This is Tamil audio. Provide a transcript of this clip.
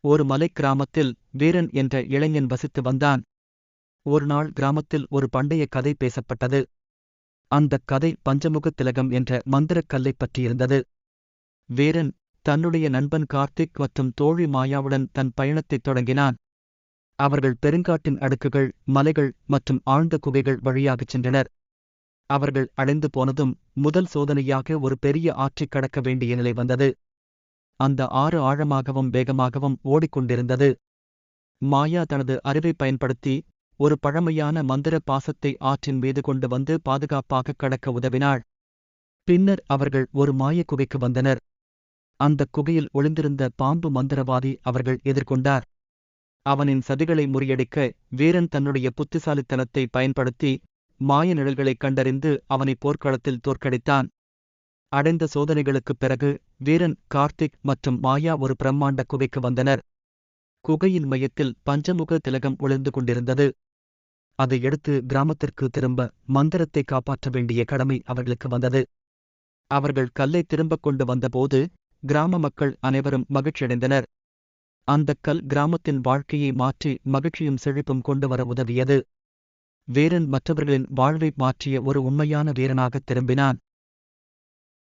ஒரு மலைக் கிராமத்தில் வீரன் என்ற இளைஞன் வசித்து வந்தான். ஒருநாள் கிராமத்தில் ஒரு பண்டைய கதை பேசப்பட்டது. அந்தக் கதை பஞ்சமுக திலகம் என்ற மந்திரக் கல்லைப் பற்றியிருந்தது. வீரன் தன்னுடைய நண்பன் கார்த்திக் மற்றும் தோழி மாயாவுடன் தன் பயணத்தைத் தொடங்கினான். அவர்கள் பெருங்காட்டின் அடுக்குகள், மலைகள் மற்றும் ஆழ்ந்த குகைகள் வழியாகச் சென்றனர். அவர்கள் அடைந்து போனதும் முதல் சோதனையாக ஒரு பெரிய ஆற்றைக் கடக்க வேண்டிய நிலை வந்தது. அந்த ஆறு ஆழமாகவும் வேகமாகவும் ஓடிக்கொண்டிருந்தது. மாயா தனது அறிவைப் பயன்படுத்தி ஒரு பழமையான மந்திர பாசத்தை ஆற்றின் மீது கொண்டு வந்து பாதுகாப்பாகக் கடக்க உதவினாள். பின்னர் அவர்கள் ஒரு மாயக் குகைக்கு வந்தனர். அந்தக் குகையில் ஒளிந்திருந்த பாம்பு மந்திரவாதி அவர்கள் எதிர்கொண்டார். அவனின் சதிகளை முறியடிக்க வீரன் தன்னுடைய புத்திசாலித்தனத்தை பயன்படுத்தி மாய நிழல்களைக் கண்டறிந்து அவனை போர்க்களத்தில் தோற்கடித்தான். அடைந்த சோதனைகளுக்குப் பிறகு வீரன், கார்த்திக் மற்றும் மாயா ஒரு பிரம்மாண்ட குகைக்கு வந்தனர். குகையின் மையத்தில் பஞ்சமுக திலகம் ஒளிர்ந்து கொண்டிருந்தது. அதை எடுத்து கிராமத்திற்கு திரும்ப மந்திரத்தை காப்பாற்ற வேண்டிய கடமை அவர்களுக்கு வந்தது. அவர்கள் கல்லை திரும்பக் கொண்டு வந்தபோது கிராம மக்கள் அனைவரும் மகிழ்ச்சியடைந்தனர். அந்தக் கல் கிராமத்தின் வாழ்க்கையை மாற்றி மகிழ்ச்சியும் செழிப்பும் கொண்டுவர உதவியது. வீரன் மற்றவர்களின் வாழ்வை மாற்றிய ஒரு உண்மையான வீரனாகத் திரும்பினான்.